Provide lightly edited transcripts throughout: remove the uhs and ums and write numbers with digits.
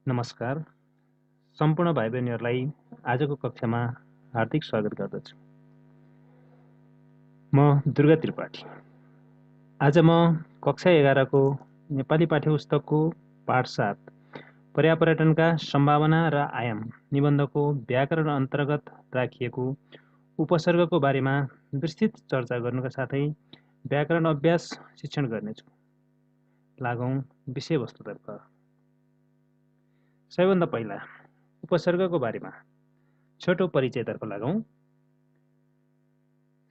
नमस्कार सम्पूर्ण भाइ बहिनीहरूलाई आजको कक्षामा हार्दिक स्वागत गर्दछु। म दुर्गा त्रिपाठी। आज म कक्षा 11 को नेपाली पाठ्यपुस्तकको पाठ 7 पर्यापर्यटनका सम्भावना र आयाम निबन्धको व्याकरण अन्तर्गत राखिएको उपसर्गको बारेमा विस्तृत चर्चा गर्नुका साथै व्याकरण अभ्यास शिक्षण गर्नेछु। लागौं विषयवस्तुतर्फ। सबैभन्दा पहिला उपसर्गको बारेमा छोटो परिचयतर्फ लागौं।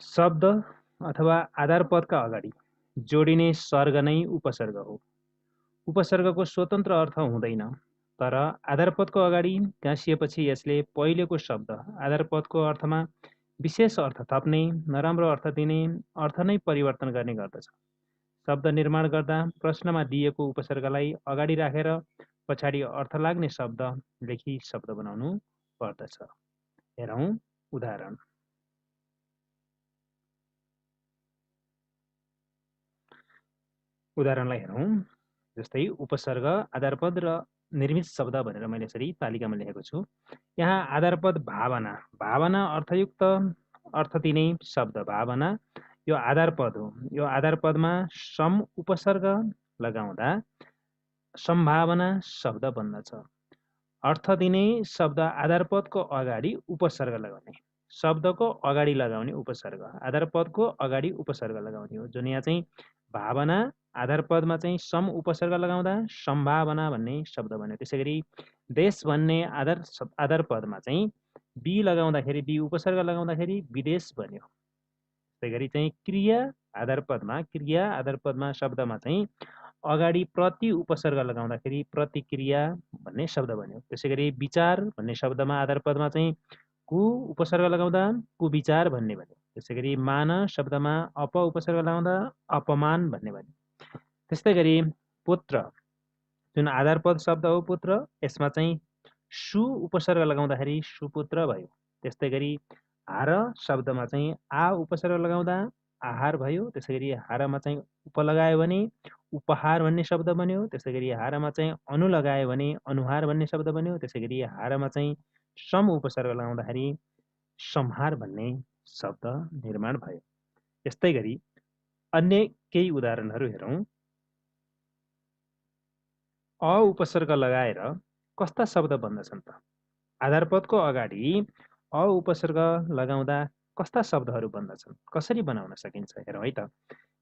शब्द अथवा आधार पदका अगाडि जोडिने सर्ग नै उपसर्ग हो। उपसर्गको स्वतन्त्र अर्थ हुँदैन, तर आधार पदको अगाडि गाँसिएपछि यसले पहिलेको शब्द आधार पदको अर्थमा विशेष अर्थ थप्ने, नराम्रो अर्थ दिने, अर्थ नै परिवर्तन गर्ने गर्दछ। शब्द निर्माण गर्दा प्रश्नमा दिएको उपसर्गलाई अगाडि राखेर पछाडि अर्थ लाग्ने शब्द लेखी शब्द बनाउनु पर्दछ। हेरौं उदाहरण। उदाहरणलाई हेरौं। जस्तै उपसर्ग, आधारपद र निर्मित शब्द भनेर मैले यसरी तालिकामा लेखेको छु। यहाँ आधारपद भावना, भावना अर्थयुक्त अर्थ दिने शब्द भावना यो आधारपद हो। यो आधारपदमा सम उपसर्ग लगाउँदा सम्भावना शब्द बन्दछ। अर्थ दिने शब्द आधारपदको अगाडि उपसर्ग लगाउने, शब्दको अगाडि लगाउने उपसर्ग, आधारपदको अगाडि उपसर्ग लगाउने हो। जुन यहाँ चाहिँ भावना आधारपदमा चाहिँ सम उपसर्ग लगाउँदा सम्भावना भन्ने शब्द बन्यो। त्यसैगरी देश भन्ने आधारपदमा चाहिँ बी लगाउँदाखेरि, बी उपसर्ग लगाउँदाखेरि विदेश बन्यो। त्यसैगरी चाहिँ क्रिया आधारपदमा शब्दमा चाहिँ अगाडि प्रति उपसर्ग लगाउँदाखेरि प्रतिक्रिया भन्ने शब्द बन्यो। त्यसैगरी विचार भन्ने शब्दमा आधारपदमा चाहिँ कु उपसर्ग लगाउँदा कुविचार भन्ने बन्यो। त्यसैगरी मान शब्दमा अप उपसर्ग लगाउँदा अपमान भन्ने बन्यो। त्यस्तै गरी पुत्र जुन आधारपद शब्द हो पुत्र, यसमा चाहिँ सु उपसर्ग लगाउँदाखेरि सुपुत्र भयो। त्यस्तै गरी हार शब्दमा चाहिँ आ उपसर्ग लगाउँदा आहार भयो। त्यसै गरी हारमा चाहिँ उप लगायो भने उपहार भन्ने शब्द बन्यो। त्यसै गरी हारमा चाहिँ अनु लगायो भने अनुहार भन्ने शब्द बन्यो। त्यसै गरी हारमा चाहिँ सम उपसर्ग लगाउँदाखेरि संहार भन्ने शब्द निर्माण भयो। यस्तै गरी अन्य केही उदाहरणहरू हेरौं। अ उपसर्ग लगाएर कस्ता शब्द बन्दछन् त? आधारपदको अगाडि अ उपसर्ग लगाउँदा कस्ता शब्दहरू बन्दछन्? कसरी बनाउन सकिन्छ? हेरौँ है त।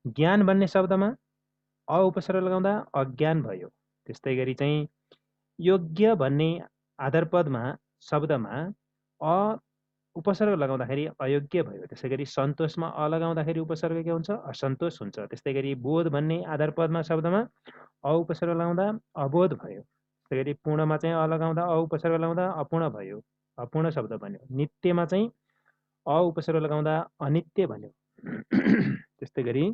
ज्ञान भन्ने शब्दमा अ उपसर्ग लगाउँदा अज्ञान भयो। त्यस्तै गरी चाहिँ योग्य भन्ने आधारपदमा शब्दमा अ उपसर्ग लगाउँदाखेरि अयोग्य भयो। त्यसै गरी सन्तोषमा अ लगाउँदाखेरि उपसर्ग के हुन्छ? असन्तोष हुन्छ। त्यस्तै गरी बोध भन्ने आधारपदमा शब्दमा अ उपसर्ग लगाउँदा अबोध भयो। त्यसै गरी पूर्णमा चाहिँ अ लगाउँदा अ उपसर्ग लगाउँदा अपूर्ण भयो, अपूर्ण शब्द बन्यो। नित्यमा चाहिँ अ उपसर्ग लगाउँदा अनित्य भन्यो। त्यस्तै गरी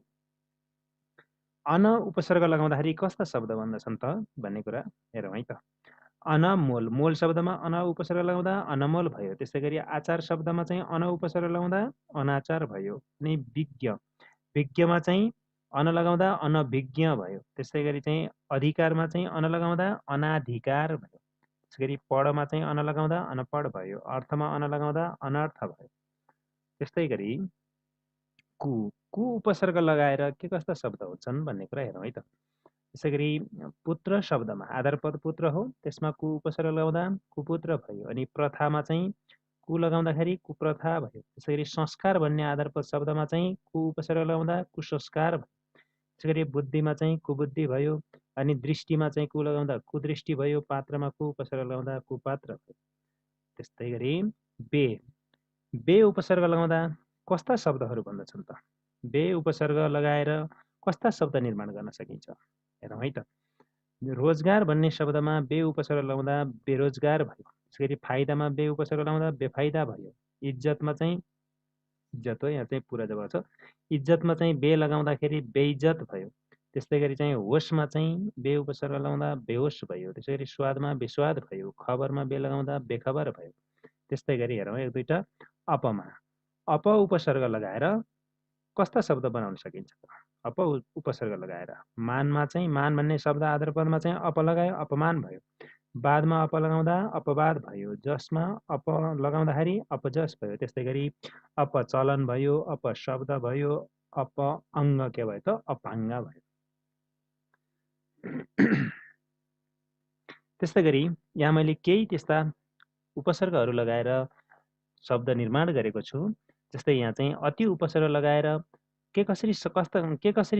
अन उपसर्ग लगाउँदाखेरि कस्ता शब्द बन्दछन् त भन्ने कुरा हेरौँ है त। अनमोल, मोल शब्दमा अन उपसर्ग लगाउँदा अनमोल भयो। त्यस्तै गरी आचार शब्दमा चाहिँ अन उपसर्ग लगाउँदा अनाचार भयो। अनि विज्ञ, विज्ञमा चाहिँ अन लगाउँदा अनभिज्ञ भयो। त्यस्तै गरी चाहिँ अधिकारमा चाहिँ अन लगाउँदा अनाधिकार भयो। त्यसै गरी पढमा चाहिँ अन लगाउँदा अनपढ भयो। अर्थमा अन लगाउँदा अनर्थ भयो। त्यस्तै गरी कु, कु उपसर्ग लगाएर के कस्ता शब्द हुन्छन् भन्ने कुरा हेरौँ है त। त्यसै गरी पुत्र शब्दमा आधारपद पुत्र हो, त्यसमा कु उपसर्ग लगाउँदा कुपुत्र भयो। अनि प्रथामा चाहिँ कु लगाउँदाखेरि कुप्रथा भयो। त्यसै गरी संस्कार भन्ने आधारपद शब्दमा चाहिँ कु उपसर्ग लगाउँदा कुसंस्कार भयो। त्यसै गरी बुद्धिमा चाहिँ कुबुद्धि भयो। अनि दृष्टिमा चाहिँ कु लगाउँदा कुदृष्टि भयो। पात्रमा कु उपसर्ग लगाउँदा कुपात्र भयो। त्यस्तै गरी बे, बे उपसर्ग लगाउँदा कस्ता शब्दहरू बन्दछन् त? बे उपसर्ग लगाएर कस्ता शब्द निर्माण गर्न सकिन्छ? हेरौँ है त। रोजगार भन्ने शब्दमा बे उपसर्ग लगाउँदा बेरोजगार भयो। त्यसै गरी फाइदामा बे उपसर्ग लगाउँदा बेफाइदा भयो। इज्जतमा चाहिँ इज्जत हो, यहाँ चाहिँ पुरा जवाब छ। इज्जतमा चाहिँ बे लगाउँदाखेरि बेइज्जत भयो। त्यस्तै गरी चाहिँ होसमा चाहिँ बे उपसर्ग लगाउँदा बेहोस भयो। त्यसै गरी स्वादमा बेस्वाद भयो। खबरमा बे लगाउँदा बेखबर भयो। त्यस्तै गरी हेरौँ एक दुईटा। अपमा, अप उपसर्ग लगाएर कस्ता शब्द बनाउन सकिन्छ त? अप उपसर्ग लगाएर मानमा चाहिँ मान भन्ने शब्द आधारपदमा चाहिँ अप लगायो अपमान भयो। बादमा अप लगाउँदा अपवाद भयो, जसमा अप लगाउँदाखेरि अपजस भयो। त्यस्तै गरी अपचलन भयो, अपशब्द भयो, अपअङ्ग के भयो त अपाङ्ग भयो। त्यस्तै गरी यहाँ मैले केही त्यस्ता उपसर्गहरू लगाएर शब्द निर्माण गरेको छु। जस्तै यहाँ चाहिँ अति उपसर्ग लगाएर के कसरी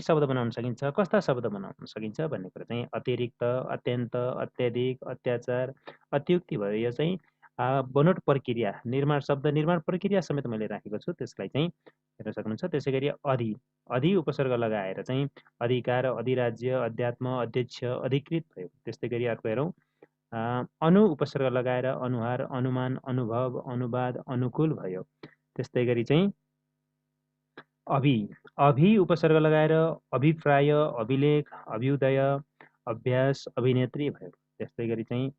शब्द बनाउन सकिन्छ, कस्ता शब्द बनाउन सकिन्छ भन्ने कुरा चाहिँ अतिरिक्त, अत्यन्त, अत्याधिक, अत्याचार, अत्युक्ति भयो। यो चाहिँ बनोट प्रक्रिया, शब्द निर्माण प्रक्रिया समेत मैले राखेको छु, त्यसलाई चाहिँ हेर्न सक्नुहुन्छ। त्यसै गरी अधि उपसर्ग लगाएर चाहिँ अधिकार, अधिराज्य, अध्यात्म, अध्यक्ष, अधिकृत भयो। त्यस्तै गरी अर्को हेरौँ, अनु उपसर्ग लगाएर अनुहार, अनुमान, अनुभव, अनुवाद, अनुकूल भयो। त्यस्तै गरी चाहिँ अभि उपसर्ग लगाएर अभिप्राय, अभिलेख, अभ्युदय, अभ्यास, अभिनेत्री भयो। त्यस्तै गरी चाहिँ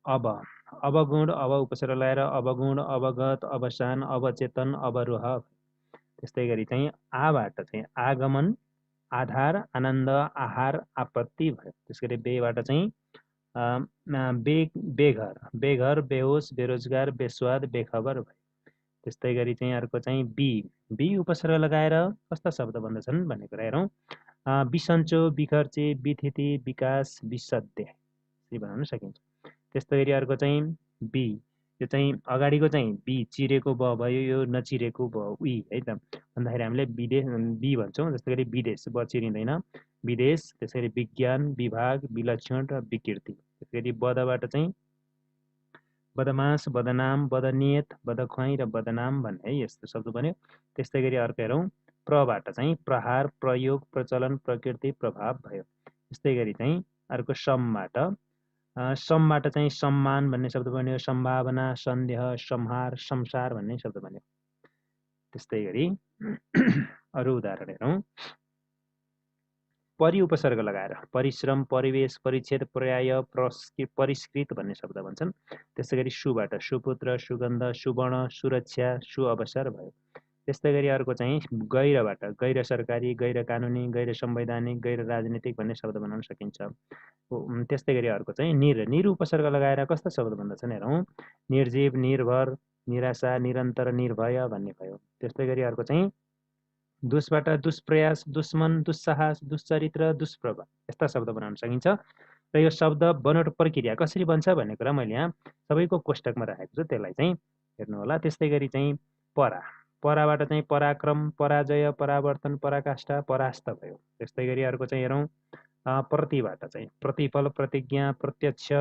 अवगुण, उपसर्ग लगाएर अवगुण, अवगत, अवसान, अवचेतन, अवरोह। त्यस्तै गरी चाहिँ आबाट चाहिँ आगमन, आधार, आनन्द, आहार, आपत्ति भयो। त्यस गरी बेबाट चाहिँ बेघर, बेहोस, बेरोजगार, बेस्वाद, बेखबर भयो। त्यस्तै गरी चाहिँ अर्को चाहिँ बी उपसर्ग लगाएर कस्ता शब्द बन्दछन् भन्ने कुरा हेरौँ। बिसन्चो, बिखर्चे, बिथिति, विकास, विसद्य यसरी बनाउन सकिन्छ। त्यस्तै गरी अर्को चाहिँ बी, यो चाहिँ अगाडिको चाहिँ बी चिरेको ब भयो, यो नचिरेको ब उही है त, भन्दाखेरि हामीले विदेश बी भन्छौँ। जस्तै गरी विदेश, ब चिरिँदैन, विदेश। त्यसै गरी विज्ञान, विभाग, विलक्षण र विकृति। त्यसै गरी बदबाट चाहिँ बदमास, बदनाम, बदनियत, बदख्वाई र बदनाम भन्ने है यस्तो शब्द बन्यो। त्यस्तै गरी अर्को हेरौँ, प्रबाट चाहिँ प्रहार, प्रयोग, प्रचलन, प्रकृति, प्रभाव भयो। त्यस्तै गरी चाहिँ अर्को समबाट चाहिँ सम्मान भन्ने शब्द बन्यो, सम्भावना, सन्देह, संहार, संसार भन्ने शब्द बन्यो। त्यस्तै गरी अरू उदाहरण हेरौँ। परि उपसर्ग लगाएर परिश्रम, परिवेश, परिच्छेद, पर्याय, परिष्कृत भन्ने शब्द भन्छन्। त्यस्तै गरी सुबाट सुपुत्र, सुगन्ध, सुवर्ण, सुरक्षा, सुअवसर भयो। त्यस्तै गरी अर्को चाहिँ गैरबाट गैर सरकारी, गैर कानुनी, गैर संवैधानिक, गैर राजनीतिक भन्ने शब्द बनाउन सकिन्छ। त्यस्तै गरी अर्को चाहिँ निर उपसर्ग लगाएर कस्ता शब्द बन्दछन् हेरौँ। निर्जीव, निर्भर, निराशा, निरन्तर, निर्भय भन्ने भयो। त्यस्तै गरी अर्को चाहिँ दुष्बाट दुष्प्रयास, दुश्मन, दुस्साहस, दुश्चरित्र, दुष्प्रभाव यस्ता शब्द बनाउन सकिन्छ। र यो शब्द बनोट प्रक्रिया कसरी बन्छ भन्ने कुरा मैले यहाँ सबैको कोष्टकमा राखेको छु, त्यसलाई चाहिँ हेर्नु होला। त्यस्तै गरी चाहिँ पराबाट चाहिँ पराक्रम, पराजय, परावर्तन, पराकाष्ठा, परास्त भयो। त्यस्तै गरी अर्को चाहिँ हेरौँ, प्रतिबाट चाहिँ प्रतिफल, प्रतिज्ञा, प्रत्यक्ष,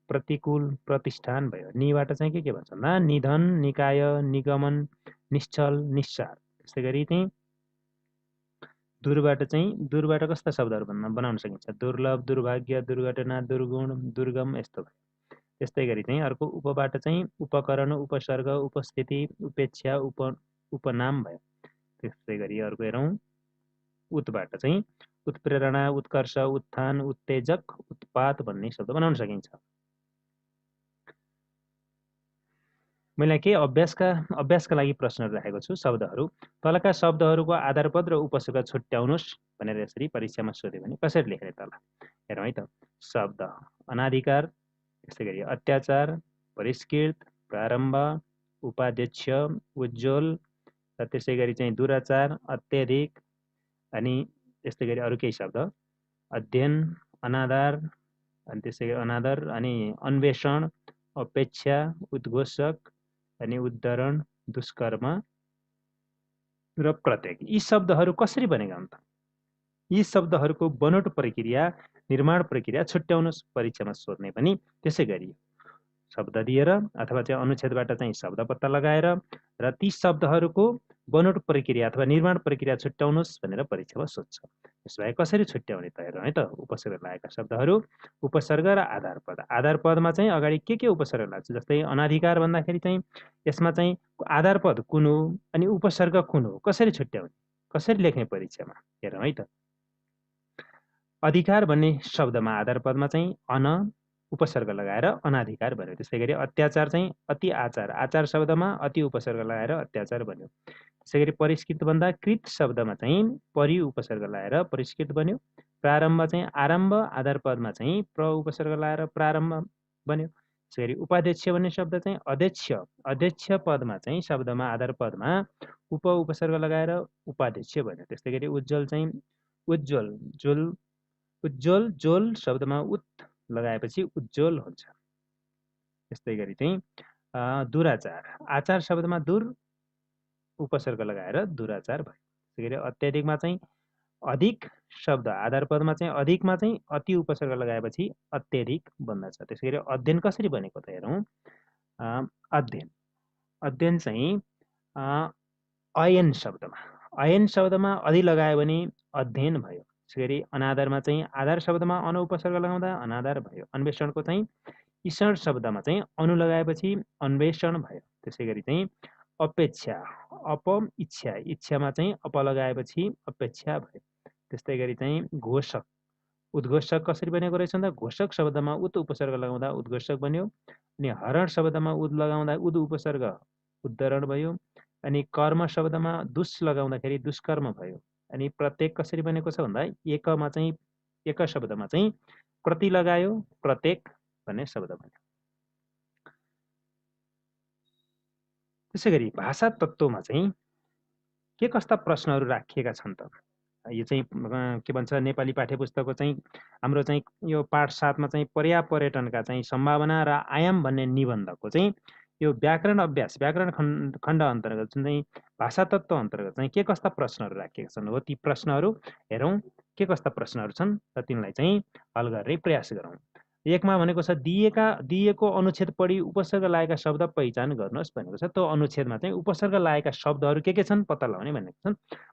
प्रतिकूल, प्रतिष्ठान भयो। निबाट चाहिँ के भन्छ भन्दा निधन, निकाय, निगमन, निश्चल, निस्सार। त्यस्तै गरी चाहिँ दुरबाट कस्ता शब्दहरू बनाउन सकिन्छ, दुर्लभ, दुर्भाग्य, दुर्घटना, दुर्गुण, दुर्गम यस्तो भयो। त्यस्तै गरी चाहिँ अर्को उपबाट चाहिँ उपकरण, उपसर्ग, उपस्थिति, उपेक्षा, उपनाम भयो। त्यस्तै गरी अर्को हेरौँ, उत्बाट चाहिँ उत्प्रेरणा, उत्कर्ष, उत्थान, उत्तेजक, उत्पात भन्ने शब्द बनाउन सकिन्छ। मैले केही अभ्यासका लागि प्रश्नहरू राखेको छु। शब्दहरू तलका शब्दहरूको आधारपद र उपसर्ग छुट्याउनुहोस् भनेर यसरी परीक्षामा सोध्यो भने कसरी लेख्ने तल हेरौँ है त। शब्द अनाधिकार, त्यस्तै गरी अत्याचार, परिष्कृत, प्रारम्भ, उपाध्यक्ष, उज्ज्वल, र त्यसै गरी चाहिँ दुराचार, अत्याधिक, अनि त्यस्तै गरी अरू केही शब्द अध्ययन, अनादर, अनि त्यसै गरी अनादर, अनि अन्वेषण, अपेक्षा, उद्घोषक, अनि उद्धरण, दुष्कर्म र प्रत्येक। यी शब्दहरू कसरी बनेका हुन् त? यी शब्दहरूको बनोट प्रक्रिया, निर्माण प्रक्रिया छुट्याउनुहोस् परीक्षामा सोध्ने पनि त्यसै गरी शब्द दिएर अथवा चाहिँ अनुच्छेदबाट चाहिँ शब्द पत्ता लगाएर र ती शब्दहरूको बनोट प्रक्रिया अथवा निर्माण प्रक्रिया छुट्याउनुहोस् भनेर परीक्षामा सोध्छ। त्यसो भए कसरी छुट्याउने त हेरौँ है त। उपसर्ग लागेका शब्दहरू, उपसर्ग र आधारपद। आधारपदमा चाहिँ अगाडि के उपसर्ग लाग्छ, जस्तै अनाधिकार भन्दाखेरि चाहिँ यसमा चाहिँ आधारपद कुन हो अनि उपसर्ग कुन हो, कसरी छुट्याउने, कसरी लेख्ने परीक्षामा हेरौँ है त। अधिकार भन्ने शब्दमा आधारपदमा चाहिँ अन उपसर्ग लगाएर अनाधिकार भन्यो। त्यस्तै गरी अत्याचार चाहिँ अति आचार, आचार शब्दमा अति उपसर्ग लगाएर अत्याचार भन्यो। त्यसै गरी परिष्कृत भन्दा कृत शब्दमा चाहिँ परि उपसर्ग लगाएर परिष्कृत बन्यो। प्रारम्भ चाहिँ आरम्भ, आधारपदमा चाहिँ प्र उपसर्ग लगाएर प्रारम्भ बन्यो। त्यसै गरी उपाध्यक्ष भन्ने शब्द चाहिँ अध्यक्ष अध्यक्ष पदमा चाहिँ शब्दमा आधार पदमा उपसर्ग लगाएर उपाध्यक्ष बन्यो। त्यस्तै गरी उज्जवल चाहिँ उज्जवल जोल उज्जवल जोल शब्दमा उत लगाएपछि उज्जवल हुन्छ। त्यस्तै गरी चाहिँ दुराचार आचार शब्दमा दुर उपसर्ग लगाएर दुराचार भयो। त्यसै गरी अत्याधिकमा चाहिँ अधिक शब्द आधार पदमा चाहिँ अधिकमा चाहिँ अति उपसर्ग लगाएपछि अत्यधिक बन्दछ। त्यसै गरी अध्ययन कसरी बनेको त हेरौँ। अध्ययन अध्ययन चाहिँ अयन शब्दमा अधि लगायो भने अध्ययन भयो। त्यसै गरी अनादरमा चाहिँ आधार शब्दमा अन उपसर्ग लगाउँदा अनादर भयो। अन्वेषणको चाहिँ ईषण शब्दमा चाहिँ अनु लगाएपछि अन्वेषण भयो। त्यसै गरी चाहिँ अपेक्षा अपम इच्छा इच्छामा चाहिँ अप लगाएपछि अपेक्षा भयो। त्यस्तै गरी चाहिँ घोषक उद्घोषक कसरी बनेको रहेछ भन्दा घोषक शब्दमा उत उपसर्ग लगाउँदा उद्घोषक बन्यो। अनि हरण शब्दमा उद लगाउँदा उद उपसर्ग उद्धरण भयो। अनि कर्म शब्दमा दुष लगाउँदाखेरि दुष्कर्म भयो। अनि प्रत्येक कसरी बनेको छ भन्दा एकमा चाहिँ एक शब्दमा चाहिँ प्रति लगायो प्रत्येक भन्ने शब्द बन्यो। त्यसै गरी भाषा तत्त्वमा चाहिँ के कस्ता प्रश्नहरू राखिएका छन् त। यो चाहिँ के भन्छ नेपाली पाठ्यपुस्तकको चाहिँ हाम्रो चाहिँ यो पाठ 7 मा चाहिँ पर्यापर्यटनका चाहिँ सम्भावना र आयाम भन्ने निबन्धको चाहिँ यो व्याकरण अभ्यास व्याकरण खण्ड अन्तर्गत जुन चाहिँ भाषा तत्त्व अन्तर्गत चाहिँ के कस्ता प्रश्नहरू राखिएका छन् हो ती प्रश्नहरू हेरौँ के कस्ता प्रश्नहरू छन् र तिनलाई चाहिँ हल गर्ने प्रयास गरौँ। एकमा भनेको छ दिएको अनुच्छेद पढी उपसर्ग लागेका शब्द पहिचान गर्नुहोस् भनेको छ। त्यो अनुच्छेदमा चाहिँ उपसर्ग लागेका शब्दहरू के छन् पत्ता लगाउने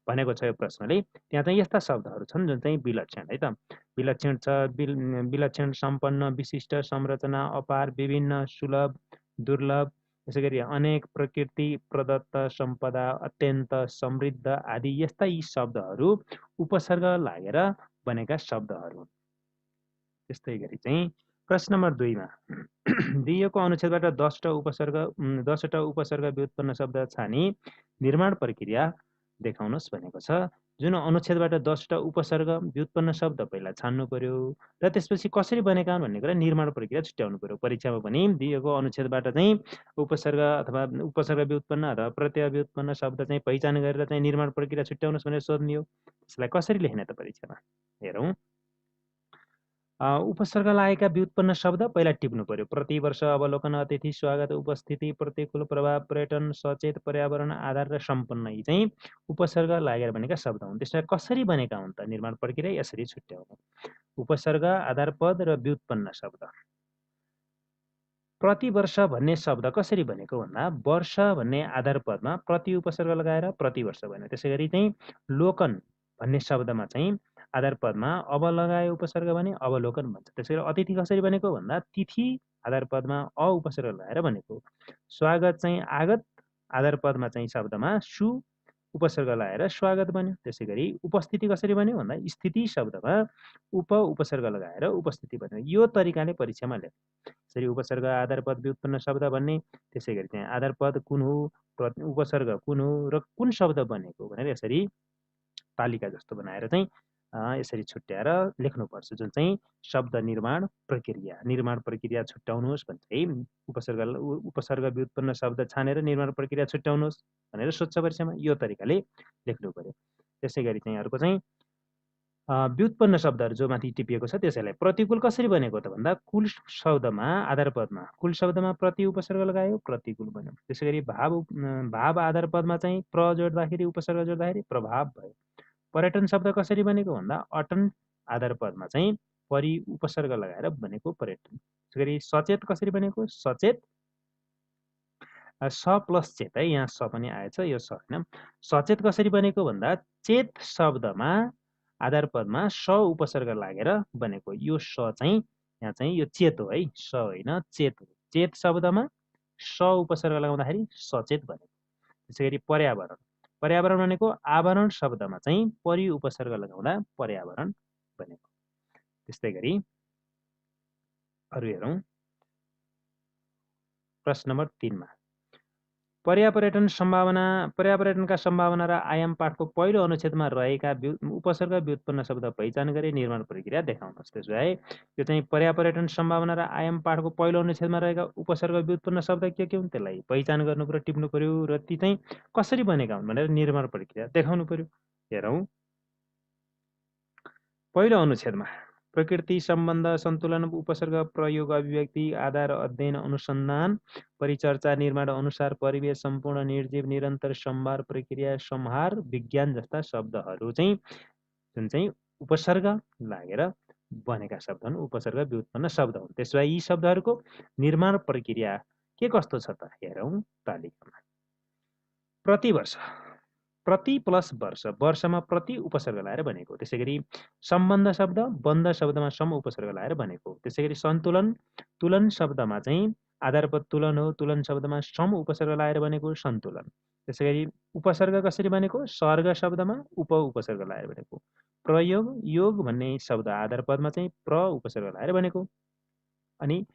भनेको छ यो प्रश्नले। त्यहाँ चाहिँ यस्ता शब्दहरू छन् जुन चाहिँ विलक्षण है त। विलक्षण छ विलक्षण सम्पन्न विशिष्ट संरचना अपार विभिन्न सुलभ दुर्लभ त्यसै गरी अनेक प्रकृति प्रदत्त सम्पदा अत्यन्त समृद्ध आदि यस्ता यी शब्दहरू उपसर्ग लागेर बनेका शब्दहरू। त्यस्तै गरी चाहिँ प्रश्न नम्बर 2 मा दिएको अनुच्छेदबाट 10वटा उपसर्ग व्युत्पन्न शब्द छानी निर्माण प्रक्रिया देखाउनुहोस् भनेको छ। जुन अनुच्छेदबाट 10वटा उपसर्ग व्युत्पन्न शब्द पहिला छान्नु पर्यो र त्यसपछि कसरी बनेका हुन् भन्ने कुरा निर्माण प्रक्रिया छुट्याउनु पर्यो। परीक्षामा पनि दिएको अनुच्छेदबाट चाहिँ उपसर्ग अथवा उपसर्ग व्युत्पन्न अथवा प्रत्यय व्युत्पन्न शब्द चाहिँ पहिचान गरेर चाहिँ निर्माण प्रक्रिया छुट्याउनुहोस् भनेर सोध्ने हो। त्यसलाई कसरी लेख्ने त परीक्षामा हेरौँ। उपसर्ग लागेका व्युत्पन्न शब्द पहिला टिप्नु पर्यो। प्रतिवर्ष अवलोकन अतिथि स्वागत उपस्थिति प्रतिकूल प्रभाव पर्यटन सचेत पर्यावरण आधार र सम्पन्न यी चाहिँ उपसर्ग लागेर बनेका शब्द हुन्। त्यसलाई कसरी बनेका हुन् त निर्माण प्रक्रिया यसरी छुट्याउने। उपसर्ग आधार पद र व्युत्पन्न शब्द। प्रतिवर्ष भन्ने शब्द कसरी बनेको भन्दा वर्ष भन्ने आधार पदमा प्रति उपसर्ग लगाएर प्रतिवर्ष बन्यो। त्यसै गरी चाहिँ लोकन भन्ने शब्दमा चाहिँ आधार पदमा अब लगायो उपसर्ग भने अवलोकन भन्छ। त्यसै गरी अतिथि कसरी बनेको भन्दा तिथि आधार पदमा अ उपसर्ग लगाएर बनेको। स्वागत चाहिँ आगत आधार पदमा चाहिँ शब्दमा सु उपसर्ग लगाएर स्वागत बन्यो। त्यसै गरी उपस्थिति कसरी बन्यो भन्दा स्थिति शब्दमा उपसर्ग लगाएर उपस्थिति बन्यो। यो तरिकाले परीक्षामा लेख। त्यसरी उपसर्ग आधार पद व्युत्पन्न शब्द भन्ने त्यसै गरी चाहिँ आधार पद कुन हो उपसर्ग कुन हो र कुन शब्द बनेको भनेर यसरी तालिका जस्तो बनाएर चाहिँ यसरी छुट्याएर लेख्नुपर्छ। जुन चाहिँ शब्द निर्माण प्रक्रिया छुट्याउनुहोस् भने चाहिँ उपसर्ग व्युत्पन्न शब्द छानेर निर्माण प्रक्रिया छुट्याउनुहोस् भनेर सोध्छ परीक्षामा। यो तरिकाले लेख्नु पर्यो। त्यसै गरी चाहिँ अर्को चाहिँ व्युत्पन्न शब्दहरू जो माथि टिपिएको छ त्यसैलाई प्रतिकूल कसरी बनेको त भन्दा कुल शब्दमा आधार पदमा कुल शब्दमा प्रति उपसर्ग लगायो प्रतिकूल बन्यो। त्यसै गरी भाव आधार पदमा चाहिँ प्र जोड्दाखेरि उपसर्ग जोड्दाखेरि प्रभाव भयो। पर्यटन शब्द कसरी बनेको भन्दा अटन आधार पदमा चाहिँ परि उपसर्ग लगाएर बनेको पर्यटन। त्यसै गरी सचेत कसरी बनेको सचेत स प्लस चेत है यहाँ स पनि आएछ यो स होइन। सचेत कसरी बनेको भन्दा चेत शब्दमा आधार पदमा स उपसर्ग लागेर बनेको। यो स चाहिँ यहाँ चाहिँ यो चेत हो है स होइन चेत हो। चेत शब्दमा स उपसर्ग लगाउँदाखेरि सचेत बनेको। त्यसै गरी पर्यावरण भनेको आवरण शब्दमा चाहिँ परि उपसर्ग लगाउँदा पर्यावरण बनेको। त्यस्तै गरी अरु हेरौँ। प्रश्न नम्बर 3 मा पर्यापर्यटनका सम्भावना र आयाम पाठको पहिलो अनुच्छेदमा रहेका उपसर्ग व्युत्पन्न शब्द पहिचान गरी निर्माण प्रक्रिया देखाउनुहोस्। त्यसो भए यो चाहिँ पर्यापर्यटन सम्भावना र आयाम पाठको पहिलो अनुच्छेदमा रहेका उपसर्ग व्युत्पन्न शब्द के हुन् त्यसलाई पहिचान गर्नु पर्यो, टिप्नु पर्यो र ती चाहिँ कसरी बनेका हुन् भनेर निर्माण प्रक्रिया देखाउनु पर्यो। हेरौँ, पहिलो अनुच्छेदमा प्रकृति, सम्बन्ध, सन्तुलन, उपसर्ग, प्रयोग, अभिव्यक्ति, आधार, अध्ययन, अनुसन्धान, परिचर्चा, निर्माण, अनुसार, परिवेश, सम्पूर्ण, निर्जीव, निरन्तर, सम्भार, प्रक्रिया, संहार, विज्ञान जस्ता शब्दहरू चाहिँ जुन चाहिँ उपसर्ग लागेर बनेका शब्द हुन्, उपसर्ग व्युत्पन्न शब्द हुन्। त्यसो भए यी शब्दहरूको निर्माण प्रक्रिया के कस्तो छ त हेरौँ तालिकामा। प्रतिवर्ष, प्रति प्लस वर्ष, वर्षमा प्रति उपसर्ग लाएर बनेको। त्यसै गरी सम्बन्ध शब्द बन्ध शब्दमा सम उपसर्ग लाएर बनेको। त्यसै गरी सन्तुलन, तुलन शब्दमा चाहिँ आधारपद तुलन हो, तुलन शब्दमा सम उपसर्ग लाएर बनेको सन्तुलन। त्यसै गरी उपसर्ग कसरी बनेको, सर्ग शब्दमा उप उपसर्ग लाएर बनेको। प्रयोग, योग भन्ने शब्द आधारपदमा चाहिँ प्र उपसर्ग लाएर बनेको। अनि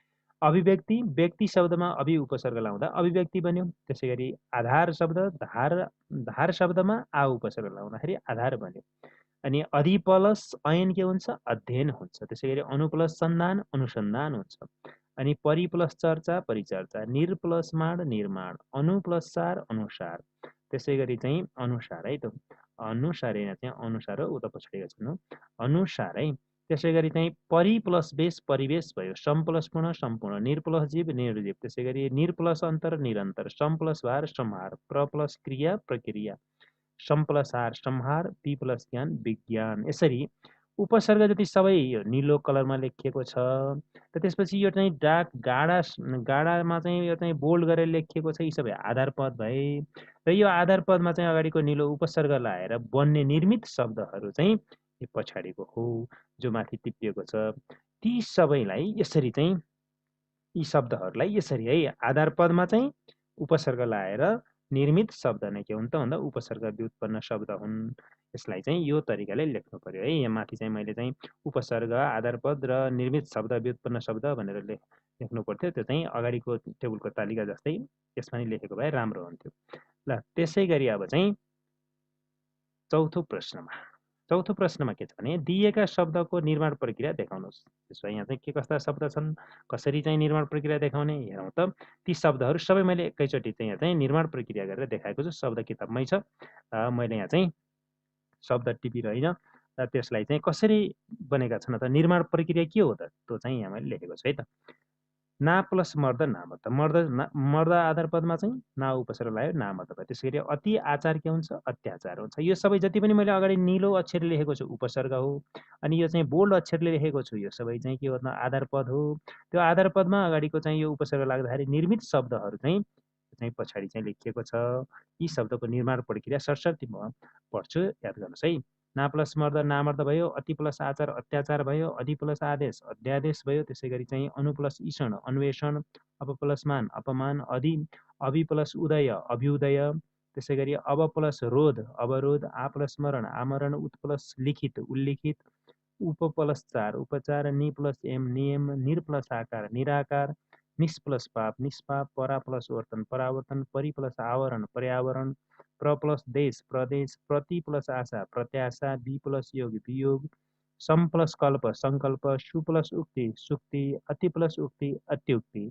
अभिव्यक्ति, व्यक्ति शब्दमा अभि उपसर्ग लाउँदा अभिव्यक्ति बन्यो। त्यसै गरी आधार शब्द धार शब्दमा आ उपसर्ग लाउँदाखेरि आधार बन्यो। अनि अधि प्लस ऐन के हुन्छ, अध्ययन हुन्छ। त्यसै गरी अनु प्लस सन्धान, अनुसन्धान हुन्छ। अनि परि प्लस चर्चा, परिचर्चा, निर प्लस माड, निर्माण, अनु प्लस सार, अनुसार। त्यसै गरी चाहिँ अनुसार है त, अनुसार होइन चाहिँ अनुसार हो, उता पछाडि गर्नु अनुसार है। त्यसै गरी चाहिँ परि प्लस बेस, परिवेश भयो। सम प्लस पूर्ण, सम्पूर्ण, निर प्लस जीव, निर्जीव। त्यसै गरी निर प्लस अन्तर, निरन्तर, सम प्लस भार, संहार, प्र प्लस क्रिया, प्रक्रिया, सम प्लस हार, संहार, पी प्लस ज्ञान, विज्ञान। यसरी उपसर्ग जति सबै यो निलो कलरमा लेखिएको छ। र त्यसपछि यो चाहिँ डार्क गाडामा चाहिँ यो चाहिँ बोल्ड गरेर लेखिएको छ। यी सबै आधार पद भए र यो आधार पदमा चाहिँ अगाडिको निलो उपसर्ग लाएर बन्ने निर्मित शब्दहरू चाहिँ यो पछाडिको हो, जो माथि टिपिएको छ। ती सबैलाई यसरी चाहिँ यी शब्दहरूलाई यसरी है आधार पदमा चाहिँ उपसर्ग लाएर निर्मित शब्द नै के हुन् त भन्दा उपसर्ग व्युत्पन्न शब्द हुन्। यसलाई चाहिँ यो तरिकाले लेख्नु पर्यो है। यहाँ माथि चाहिँ मैले चाहिँ उपसर्ग, आधार पद र निर्मित शब्द, व्युत्पन्न शब्द भनेर लेख्नु पर्थ्यो। त्यो चाहिँ अगाडिको टेबलको तालिका जस्तै यसमा नि लेखेको भए राम्रो हुन्थ्यो। ल, त्यसै गरी अब चाहिँ चौथो प्रश्नमा के छ भने दिएका शब्दको निर्माण प्रक्रिया देखाउनुहोस्। त्यसो भए यहाँ चाहिँ के कस्ता शब्द छन्, कसरी चाहिँ निर्माण प्रक्रिया देखाउने हेरौँ त। ती शब्दहरू सबै मैले एकैचोटि चाहिँ यहाँ चाहिँ निर्माण प्रक्रिया गरेर देखाएको छु। शब्द किताबमै छ, मैले यहाँ चाहिँ शब्द टिपिरहेन र त्यसलाई चाहिँ कसरी बनेका छन् त निर्माण प्रक्रिया के हो त, त्यो चाहिँ यहाँ मैले लेखेको छु है त। ना प्लस मर्द नामर्द, मर्द आधार पदमा चाहिँ ना उपसर्ग लायो, नामर्द भयो। त्यसै गरी अति आचार के हुन्छ, अत्याचार हुन्छ। यो सबै जति पनि मैले अगाडि निलो अक्षरले लेखेको छु उपसर्ग हो। अनि यो चाहिँ बोल्ड अक्षरले लेखेको छु यो सबै चाहिँ के हो त आधार पद हो। त्यो आधार पदमा अगाडिको चाहिँ यो उपसर्ग लाग्दाखेरि निर्मित शब्दहरू चाहिँ पछाडि चाहिँ लेखिएको छ। यी शब्दको निर्माण प्रक्रिया सरसर्ती म पढ्छु, याद गर्नुहोस् है। ना प्लस मर्द नामर्द भयो, अति प्लस आचार अत्याचार भयो, अधि प्लस आदेश अध्यादेश भयो। त्यसै गरी चाहिँ अनु प्लस ईषण अन्वेषण, अप प्लस मान अपमान, अभि प्लस उदय अभ्युदय। त्यसै गरी अब प्लस रोध अवरोध, आ प्लस मरण आमरण, उत प्लस लिखित उल्लिखित, उप प्लस चार उपचार, नि प्लस एम नियम, निर प्लस आकार निराकार, निस प्लस पाप निष्पाप, परा प्लस वर्तन परावर्तन, परि प्लस आवरण पर्यावरण, प्र प्लस देश प्रदेश, प्रति प्लस आशा प्रत्याशा, बी प्लस योग वियोग, सम प्लस कल्प संकल्प, सु प्लस उक्ति सुक्ति, अति प्लस उक्ति अत्युक्ति,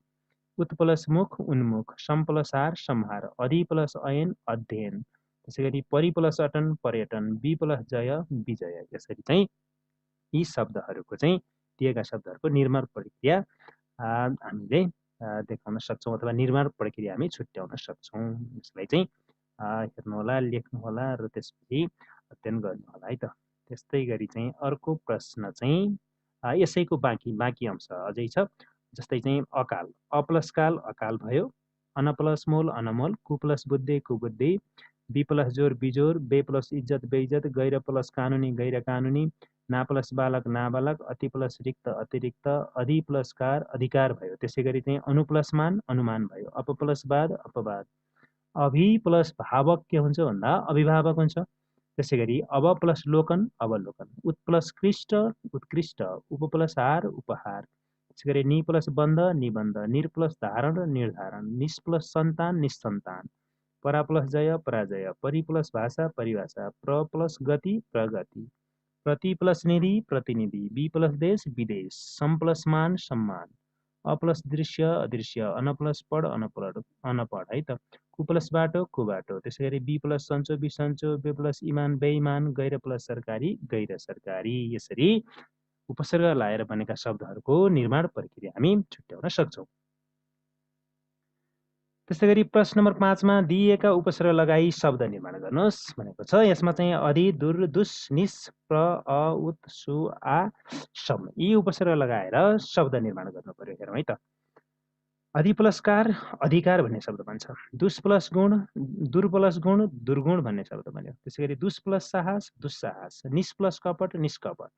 उत प्लस मुख उन्मुख, सम प्लस हार संहार, अधि प्लस अयन अध्ययन। त्यसै गरी परि प्लस अटन पर्यटन, बी प्लस जय विजय। यसरी चाहिँ यी शब्दहरूको चाहिँ दिएका शब्दहरूको निर्माण प्रक्रिया हामीले देखाउन सक्छौँ अथवा निर्माण प्रक्रिया हामी छुट्याउन सक्छौँ। यसलाई चाहिँ हेर्नुहोला, लेख्नुहोला र त्यसपछि अध्ययन गर्नुहोला है त। त्यस्तै गरी चाहिँ अर्को प्रश्न चाहिँ यसैको बाँकी अंश अझै छ। जस्तै चाहिँ अकाल, अप्लस काल अकाल भयो, अन प्लस मोल अनमोल, कु प्लस बुद्धि कुबुद्धि, बी प्लस जोर बिजोर, बे प्लस इज्जत बेइज्जत, गैर प्लस कानुनी गैर कानुनी, ना प्लस बालक नाबालक, अति प्लस रिक्त अतिरिक्त, अधि प्लस कार अधिकार भयो। त्यसै गरी चाहिँ अनु प्लस मान अनुमान भयो, अप प्लस बाद अपवाद, अभि प्लस भावक के हुन्छ भन्दा अभिभावक हुन्छ। त्यसै गरी अब प्लस लोकन अवलोकन, उत प्लस कृष्ट उत्कृष्ट, उप प्लस हार उपहार। त्यसै गरी नि प्लस बन्ध निबन्ध, निर प्लस धारण निर्धारण, निस प्लस सन्तान निसन्तान, परा प्लस जय पराजय, परि प्लस भाषा परिभाषा, प्र प्लस गति प्रगति, प्रति प्लस निधि प्रतिनिधि, बी प्लस देश विदेश, सम प्लस मान सम्मान, अ प्लस दृश्य अदृश्य, अन प्लस पढ अनपढ अनपढ है त, कु प्लस बाटो कुबाटो, त्यसै गरी बी प्लस सन्चो बिसन्चो, बे प्लस इमान बेइमान, गैर प्लस सरकारी गैर सरकारी। यसरी उपसर्ग लाएर बनेका शब्दहरूको निर्माण प्रक्रिया हामी छुट्याउन सक्छौँ। त्यस्तै गरी प्रश्न नम्बर 5 मा दिएका उपसर्ग लगाई शब्द निर्माण गर्नुहोस् भनेको छ। यसमा चाहिँ अधि दुर दुस निस प्र अ उत सु आ सम यी उपसर्ग लगाएर शब्द निर्माण गर्नु पर्यो। हेरौँ है त। अधि प्लस कार अधिकार भन्ने शब्द बन्छ। दुस प्लस गुण दुर प्लस गुण दुर्गुण भन्ने शब्द बन्यो। त्यसै गरी दुस प्लस साहस दुस्साहस, निस प्लस कपट निष्कपट,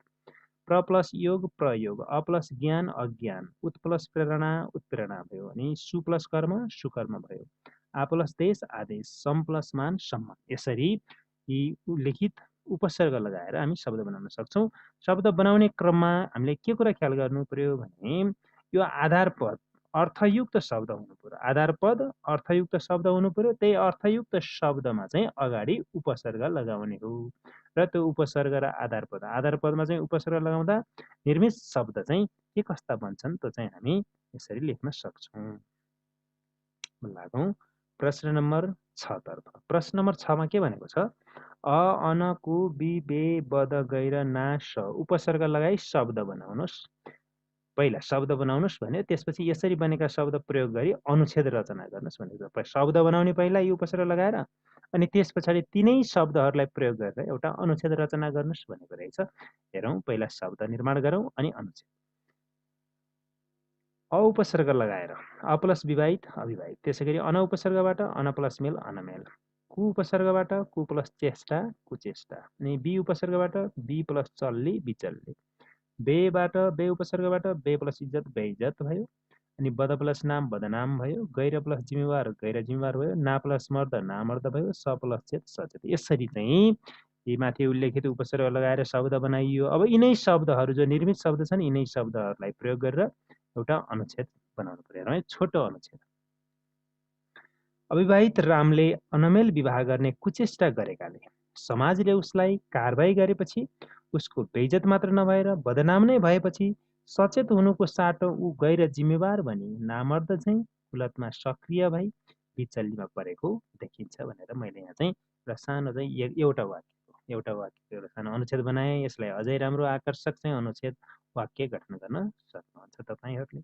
प्र प्लस योग प्रयोग, अ प्लस ज्ञान अज्ञान, उत प्लस प्रेरणा उत्प्रेरणा भयो। अनि सु प्लस कर्म सुकर्म भयो। आ प्लस देश आदेश, सम प्लस मान सम्मान। यसरी यी लिखित उपसर्ग लगाएर हामी शब्द बनाउन सक्छौँ। शब्द बनाउने क्रममा हामीले के कुरा ख्याल गर्नु पर्यो भने यो आधार पद अर्थयुक्त शब्द हुनु पर्यो। आधार पद अर्थयुक्त शब्द हुनु पर्यो। त्यही अर्थयुक्त शब्दमा चाहिँ अगाडि उपसर्ग लगाउने हो। र त्यो उपसर्ग र आधार पदमा चाहिँ उपसर्ग लगाउँदा निर्मित शब्द चाहिँ के कस्ता बन्छन् त्यो चाहिँ हामी यसरी लेख्न सक्छौँ। लागौँ प्रश्न नम्बर 6 तर्फ। प्रश्न नम्बर 6 मा के भनेको छ, अ अन कु बि बे बद गैर ना स उपसर्ग लगाई शब्द बनाउनुहोस्। पहिला शब्द बनाउनुहोस् भन्यो, त्यसपछि यसरी बनेका शब्द प्रयोग गरी अनुच्छेद रचना गर्नुहोस् भनेको छ। शब्द बनाउने पहिला यो उपसर्ग लगाएर अनि त्यस पछाडि तिनै शब्दहरूलाई प्रयोग गरेर एउटा अनुच्छेद रचना गर्नुहोस् भनेको रहेछ। हेरौँ पहिला शब्द निर्माण गरौँ अनि अनुच्छेद। अ उपसर्ग लगाएर अ प्लस विवाहित अविवाहित, त्यसै गरी अन उपसर्गबाट अन प्लस मेल अनमेल, कु उपसर्गबाट कु प्लस चेष्टा कुचेष्टा, अनि बी उपसर्गबाट बी प्लस चल्ली बिचल्ली, बेबाट बे उपसर्गबाट बे प्लस इज्जत बेइज्जत भयो। अनि बद प्लस नाम बदनाम भयो। गैर प्लस जिम्मेवार गैर जिम्मेवार भयो। ना प्लस मर्द नामर्द भयो। स प्लस चेत सचेत। यसरी चाहिँ यी माथि उल्लेखित उपसर्ग लगाएर शब्द बनाइयो। अब यिनै शब्दहरू जो निर्मित शब्द छन् यिनै शब्दहरूलाई प्रयोग गरेर एउटा अनुच्छेद बनाउनु पर्यो है, छोटो अनुच्छेद। अविवाहित रामले अनमेल विवाह गर्ने कुचेष्टा गरेकाले समाजले उसलाई कारबाही गरेपछि उसको बेइज्जत मात्र नभएर बदनाम नै भएपछि सचेत हुनुको साटो ऊ गैर जिम्मेवार भनी नामर्द चाहिँ कुलतमा सक्रिय भई बिचल्लीमा परेको देखिन्छ भनेर मैले यहाँ चाहिँ एउटा सानो चाहिँ एउटा वाक्यको एउटा सानो अनुच्छेद बनाएँ। यसलाई अझै राम्रो आकर्षक चाहिँ अनुच्छेद वाक्य गठन गर्न सक्नुहुन्छ तपाईँहरूले।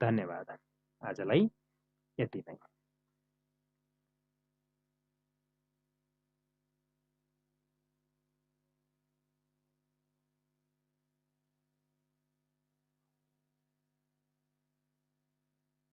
धन्यवाद। आजलाई यति नै।